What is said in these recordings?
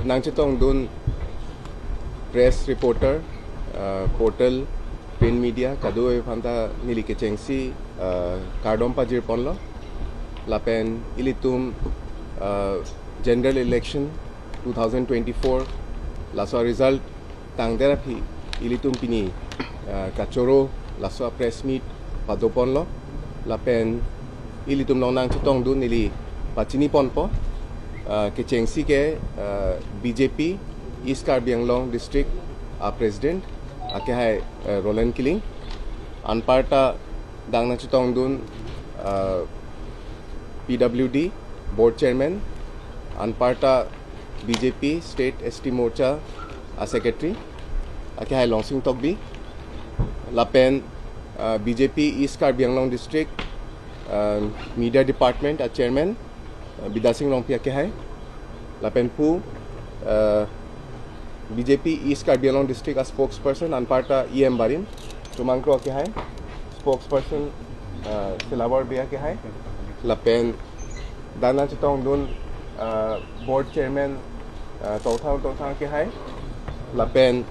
Nangchitong Dun press reporter, portal, print media, Kadue Panta Nilike Chengsi, Kardom Pajir Ponlo, Lapen Ilitum general election 2024, Laswa result Tangderapi, Ilitum Pini, Kachoro, Laswa press meet, Padoponlo, Lapen Ilitum Nangchitong Dun Nili Pachini Ponpo. के चेंगसी के BJP East Karbi Anglong district president आके है रोलन किलिंग अनपार्टा दांगना चुतोंगदुन PWD board chairman अनपार्टा BJP state ST Morcha secretary आके है लॉन्सिंग तोकबी लापेन BJP East Karbi Anglong district media department chairman Bida Singh Rongpia ke hai Lapen Pu BJP East Karbi Anglong District as spokesperson Anparta EM Barin Tumangkro ke hai spokesperson Silawar Bia ke hai Lapen Dana Chitong Dun board chairman Tauthang ke hai Lapen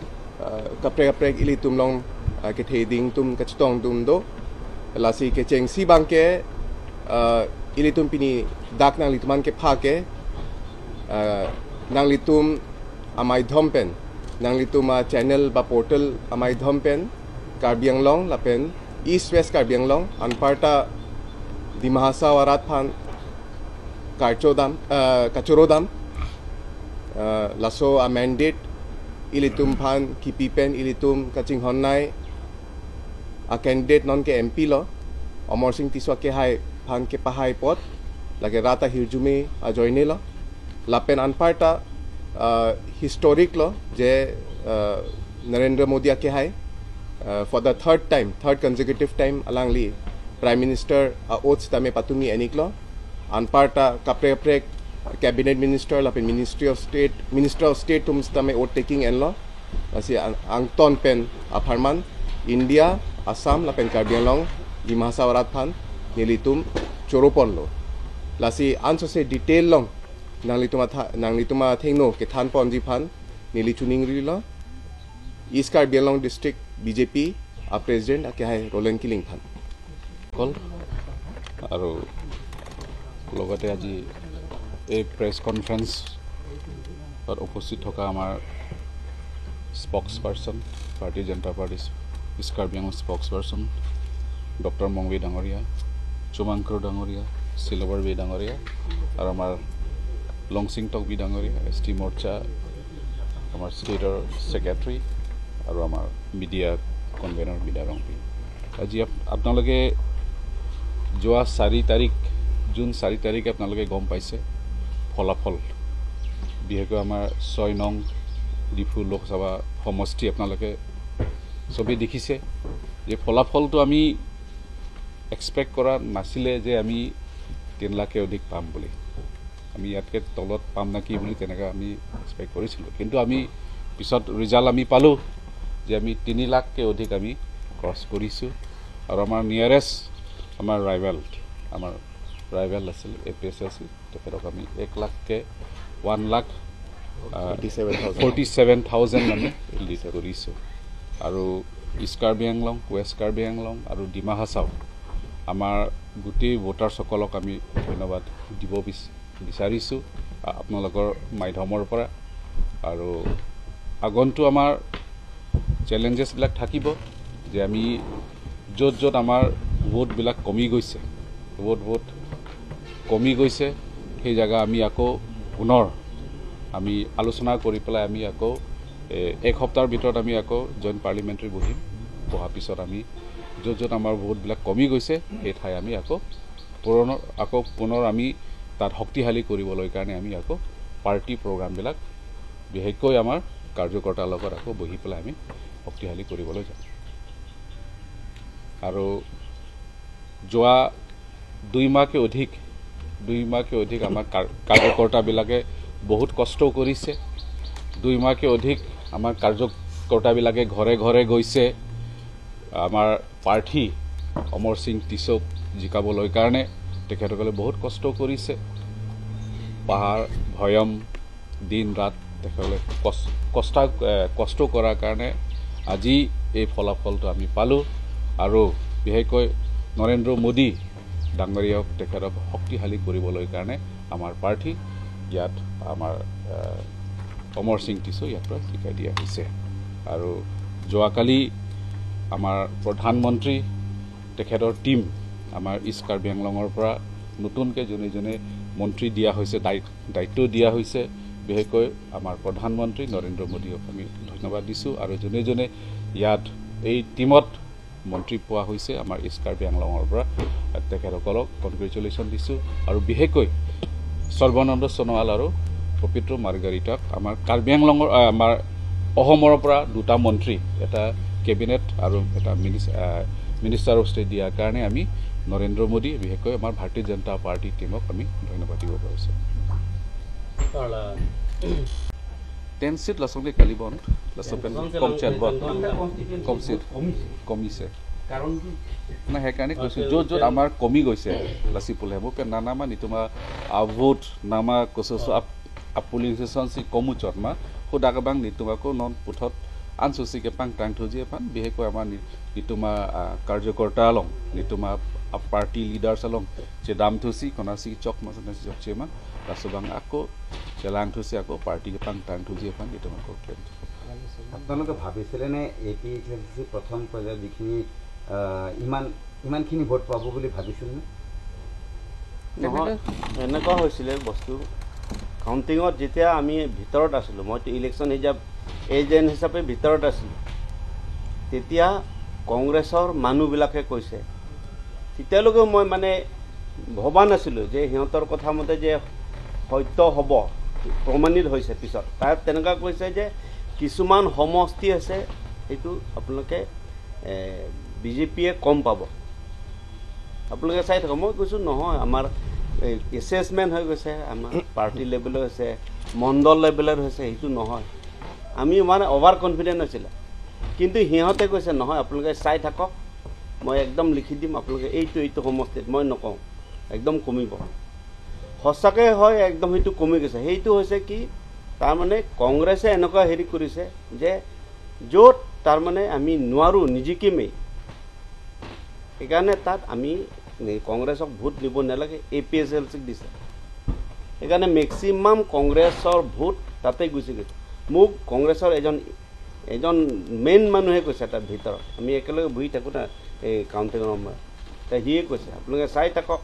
Kaprek Ili Tumlong ke Theding Tum Kachitong Dum Do Lasi ke Chengsi Bang ke Ilitum Pini dak nang lituman ke phake nang litum amai dhompen nang lituma channel ba portal amai dhompen Karbi Anglong lapen east west Karbi Anglong anparta dimahasa warat phan kachorodam laso a mandate ilitum phan kipipen ilitum kaching honnai a candidate non ke MP lo Amor Singh Tiswa ke hai phan ke pahai pot lage rata hirjume joine lo lapen anparta historic lo je Narendra Modi ke hai for the third consecutive time alangli prime minister oath tame patumi enik lo anparta kaprek cabinet minister lapen minister of state tum tame oath taking en lo asi angton pen apharman India Assam lapen Karbi Anglong dimahasa warat phan nilitum choropon lo Lasi anso se detail long nang lituma thengno ke than ponji phan nili chuning rilo East Karbi Anglong district BJP president ake hai Roland Killing phan kol aru logote aji a press conference or opposite hoka amar spokesperson Bharatiya Janata Party East Karbi Anglong spokesperson Dr. Mongwe Dangoria Chumangkro Dangoria Silawar Bia Dangoria আর আমার লংসিং টক B ডাঙরিয়া ST মোর্চা আমার স্টেটৰ secretary আৰু আমাৰ media convener বিদা ৰংপি আজি আপোনালোকে যোৱা 4 তাৰিখ June 4 তাৰিখে আপোনালোকে গম পাইছে ফলাফল বিহেকৈ আমাৰ 6 নং ডিফু লোকসভা সমষ্টি আপোনালোকে সবে দেখিছে যে ফলাফলটো আমি এক্সপেক্ট কৰা নাছিলে যে আমি 3 লাখে অধিক পাম বুলি আমি ইয়াতকে তলত পাম নাকি বুলি তেনেকা আমি এক্সপেক্ট কৰিছিল কিন্তু আমি পিছত ৰিজাল্ট আমি পালো যে আমি 3 লাখকে অধিক আমি ক্ৰছ কৰিছো আৰু আমাৰ নিয়াৰেষ্ট আমাৰ ৰাইভাল আছিল এপিএসএসি তেখেতক আমি 1 লাখকে 1 লাখ 47,000 আমি লিড কৰিছো আৰু ইষ্ট কাৰ্বি আংলং ৱেষ্ট কাৰ্বি আংলং আৰু ডিমা হাছাও আমাৰ গুটি ভোটাৰ সকলক আমি ধন্যবাদ দিব বিচাৰিছো আপোনালোকৰ মাধ্যমৰ পৰা আৰু আগন্তু আমাৰ চ্যালেঞ্জেছ বিলাক থাকিব যে আমি যত আমাৰ ভোট বিলাক কমি গৈছে ভোট কমি গৈছে সেই জায়গা আমি আকৌ পুনৰ আমি আলোচনা কৰি পেলাই আমি আকৌ এক সপ্তাহৰ ভিতৰত আমি আকৌ জইণ্ট পাৰ্লিমেণ্টাৰী বহা পিছত আমি যত আমাৰ ভোট বিলাক কমি গৈছে এই ঠাই আমি আকৌ পুনৰ আমি তাত শক্তিশালী কৰিবলৈ কাৰণে আমি আকৌ পাৰ্টি প্ৰগ্ৰাম বিলাক বিশেষকৈ আমাৰ কাৰ্যকৰ্তাৰ লগত আকৌ বহি পেলাই আমি শক্তিশালী কৰিবলৈ যাম আৰু যোৱা 2 মাহকে অধিক আমাৰ কাৰ্যকৰ্তা বিলাকে বহুত কষ্ট কৰিছে 2 মাহকে অধিক আমাৰ কাৰ্যকৰ্তা বিলাকে ঘৰে গৈছে আমাৰ প্ৰাৰ্থী অমৰ সিং টিছক জিকাবলৈ কাৰণে তেখেতসকলে বহুত কষ্ট কৰিছে পাহাৰ ভয়ম দিন ৰাত তেখেতসকলে কষ্ট কৰাৰ কাৰণে আজি এই ফলাফলটো আমি পালোঁ আৰু বিশেষকৈ নৰেন্দ্ৰ মোদী ডাঙৰীয়াক তেখেতক শক্তিশালী কৰিবলৈ কাৰণে আমাৰ প্ৰাৰ্থী ইয়াত আমাৰ অমৰ সিং টিছো ইয়াৰ পৰা শিকাই দিয়া হৈছে আৰু যোৱাকালি আমাৰ প্ৰধানমন্ত্ৰী তেখেতৰ টিম আমাৰ ইষ্ট কাৰ্বি আংলঙৰ পৰা নতুনকৈ যোনে মন্ত্ৰী দিয়া হৈছে দায়িত্ব দিয়া হৈছে বিশেষকৈ আমাৰ প্ৰধানমন্ত্ৰী নৰেন্দ্ৰ মোদীক আমি ধন্যবাদ দিছোঁ আৰু যোনে ইয়াত এই টিমত মন্ত্ৰী পোৱা হৈছে আমাৰ ইষ্ট কাৰ্বি আংলঙৰ পৰা তেখেতসকলক কনগ্ৰেচুলেশ্যন দিছোঁ আৰু বিশেষকৈ সৰ্বানন্দ সোণোৱাল আৰু পবিত্ৰ মাৰ্গাৰিটাক আমাৰ কাৰ্বি আংলঙৰ আমাৰ অসমৰ পৰা দুটা মন্ত্ৰী এটা কেবিনেট আৰু এটা মিনিষ্টাৰ অফ ষ্টেট দিয়াৰ কাৰণে আমি নৰেন্দ্ৰ মোদী বিশেষকৈ আমাৰ ভাৰতীয় জনতা পাৰ্টি টিমক আমি ধন্যবাদ দিব পাৰিছোঁ টেন চিট লাচংলি কালিবন লাচপেন কমিছে মানে সেইকাৰণে কৈছোঁ য'ত আমাৰ কমি গৈছে লাচি পুলে মোক নানামা নিতুমা আভোট নামা কৈছোঁ পুলিং ষ্টেচন চি কমু চটমা সুদাকাবাং নিতুমাকো নন পুথত আনচুচিকে পাং টাং থজিয়ে পান বিশেষকৈ আমাৰ নিতুমা কাৰ্যকৰ্তা আলং নিতুমা পাৰ্টি লিডাৰ্ছ আলং যে দাম থুচি কনাচি চক মাছনে চক চেমা লাচবাং আকৌ চেলাং থুচি আকৌ পাৰ্টি পাং টাং থজিয়ে পান নিতুমা ক্লেম আপোনালোকে ভাবিছিলেনে APHLC প্ৰথম পৰ্যায়ত যিখিনি ইমানখিনি ভোট পাব বুলি ভাবিছিলনে নহয় এনেকুৱা হৈছিলে বস্তু কাউণ্টিঙত যেতিয়া আমি ভিতৰত আছিলোঁ মইতো ইলেকশ্যন এজেণ্ট হিচাপে ভিতৰত আছিলোঁ তেতিয়া কংগ্ৰেছৰ মানুহবিলাকে কৈছে তেতিয়ালৈকে মই মানে ভবা নাছিলোঁ যে সিহঁতৰ কথা মতে যে সত্য হ'ব প্ৰমাণিত হৈছে পিছত তাত তেনেকুৱা কৈছে যে কিছুমান সমষ্টি আছে সেইটো আপোনালোকে বিজেপিয়ে কম পাব আপোনালোকে চাই থাকক মই কৈছোঁ নহয় আমাৰ এছেছমেণ্ট হৈ গৈছে আমাৰ পাৰ্টি লেভেলৰ হৈছে মণ্ডল লেভেলৰ হৈছে সেইটো নহয় আমি মানে অভাৰ কনফিডেণ্ট আছিলে কিন্তু সিহঁতে কৈছে নহয় আপোনালোকে চাই থাকক মই একদম লিখি দিম আপোনালোকে এইটো সমষ্টিত মই নকওঁ একদম কমিব সঁচাকৈ হয় একদম সেইটো কমি গৈছে সেইটো হৈছে কি তাৰমানে কংগ্ৰেছে এনেকুৱা হেৰি কৰিছে যে য'ত তাৰমানে আমি নোৱাৰোঁ নিজিকিমেই সেইকাৰণে তাত আমি কংগ্ৰেছক ভোট দিব নালাগে APHLCক দিছে সেইকাৰণে মেক্সিমাম কংগ্ৰেছৰ ভোট তাতে গুচি গৈছে মোক কংগ্ৰেছৰ এজন মেইন মানুহে কৈছে তাত ভিতৰত আমি একেলগে বহি থাকোঁ না এই কাউণ্টিঙৰ সময়ত সিয়ে কৈছে আপোনালোকে চাই থাকক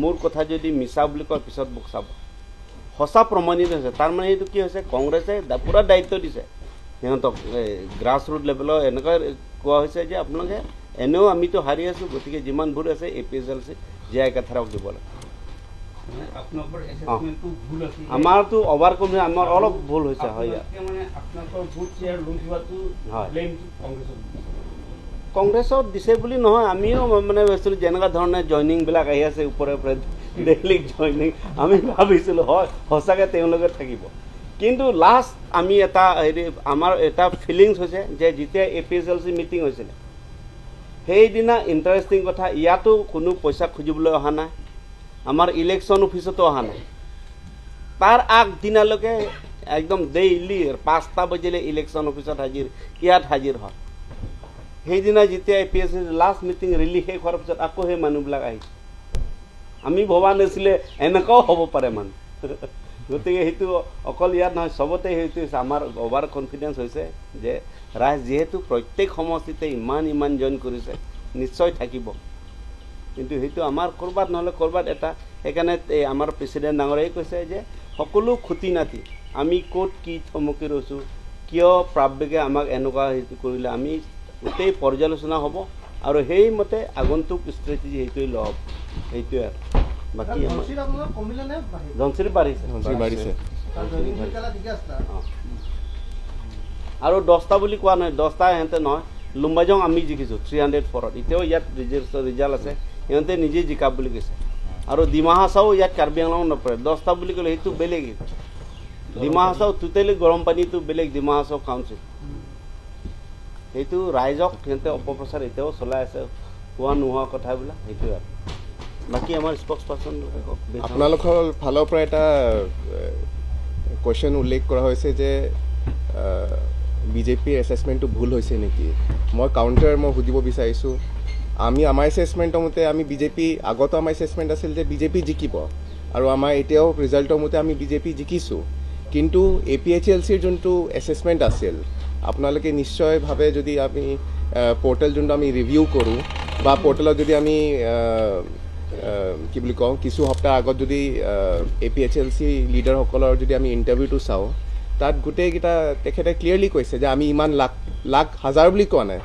মোৰ কথা যদি মিছা বুলি কয় পিছত মোক চাব সঁচা প্ৰমাণিত হৈছে তাৰমানে এইটো কি হৈছে কংগ্ৰেছে পূৰা দায়িত্ব দিছে সিহঁতক গ্ৰাছ ৰুট লেভেলৰ এনেকুৱা কোৱা হৈছে যে আপোনালোকে এনেও আমিতো হাৰি আছোঁ গতিকে যিমান ভোট আছে APHLC জীয়াই কাথাৰক দিব লাগে আমাৰতো অভাৰ কমি আমাৰ অলপ ভুল হৈছে হয় কংগ্ৰেছত দিছে বুলি নহয় আমিও মানে ভাবিছিলোঁ যেনেকুৱা ধৰণে জইনিংবিলাক আহি আছে ওপৰে ওপৰে ডেইলি জইনিং আমি ভাবিছিলোঁ হয় সঁচাকৈ তেওঁলোকে থাকিব কিন্তু লাষ্ট আমি এটা হেৰি আমাৰ এটা ফিলিংছ হৈছে যে যেতিয়া APHLC মিটিং হৈছিলে সেইদিনা ইণ্টাৰেষ্টিং কথা ইয়াতো কোনো পইচা খুজিবলৈ অহা নাই আমাৰ ইলেকশ্যন অফিচতো অহা নাই তাৰ আগদিনালৈকে একদম ডেইলি 5টা বজিলে ইলেকশ্যন অফিচত ইয়াত হাজিৰ হয় সেইদিনা যেতিয়া APHLC লাষ্ট মিটিং ৰিলি শেষ হোৱাৰ পিছত আকৌ সেই মানুহবিলাক আহিছে আমি ভবা নাছিলে এনেকুৱাও হ'ব পাৰে মানুহ গতিকে সেইটো অকল ইয়াত নহয় চবতে সেইটো হৈছে আমাৰ অভাৰ কনফিডেঞ্চ হৈছে যে ৰাইজ যিহেতু প্ৰত্যেক সমষ্টিতে ইমান জইন কৰিছে নিশ্চয় থাকিব কিন্তু সেইটো আমাৰ ক'ৰবাত নহ'লে ক'ৰবাত এটা সেইকাৰণে আমাৰ প্ৰেচিডেণ্ট ডাঙৰীয়াই কৈছে যে সকলো খুটি নাতি আমি ক'ত কি থমকি ৰৈছোঁ কিয় প্ৰাববেগে আমাক এনেকুৱা সেইটো কৰিলে আমি গোটেই পৰ্যালোচনা হ'ব আৰু সেইমতে আগন্তুক ষ্ট্ৰেটেজি সেইটোৱে লোৱা হ'ব সেইটোৱে বাকী ধনচিৰি বাঢ়িছে আৰু 10টা বুলি কোৱা নহয় 10টা সিহঁতে নহয় লুম্বাজং আমি জিকিছোঁ 304ত এতিয়াও ইয়াত ৰিজাল্ট আছে সিহঁতে নিজে জিকা বুলি কৈছে আৰু ডিমা হাছাও ইয়াত কাৰ্বি আংলং নপৰে 10টা বুলি ক'লে সেইটো বেলেগ ডিমা হাছাও টোটেলি গৰম পানীটো বেলেগ ডিমা হাছাও কাউন্সিল সেইটো ৰাইজক সিহঁতে অপপ্ৰচাৰ এতিয়াও চলাই আছে হোৱা নোহোৱা কথাবিলাক সেইটোৱে আৰু বাকী আমাৰ স্পক্স পাৰ্চন আপোনালোকৰ ফালৰ পৰা এটা কুৱেশ্যন উল্লেখ কৰা হৈছে যে বিজেপিৰ এছেছমেণ্টটো ভুল হৈছে নেকি মই কাউণ্টাৰ সুধিব বিচাৰিছোঁ আমাৰ এছেছমেণ্টৰ মতে আমি বিজেপি আগতো আমাৰ এছেছমেণ্ট আছিল যে বিজেপি জিকিব আৰু আমাৰ এতিয়াও ৰিজাল্টৰ মতে আমি বিজেপি জিকিছোঁ কিন্তু APHLCৰ যোনটো এছেছমেণ্ট আছিল আপোনালোকে নিশ্চয়ভাৱে যদি আমি পৰ্টেল যোনটো আমি ৰিভিউ কৰোঁ বা পৰ্টেলত যদি আমি কি বুলি কওঁ কিছু সপ্তাহ আগত যদি APHLC লিডাৰসকলৰ যদি আমি ইণ্টাৰভিউটো চাওঁ তাত গোটেইকেইটা তেখেতে ক্লিয়াৰলি কৈছে যে আমি ইমান লাখ হাজাৰ বুলি কোৱা নাই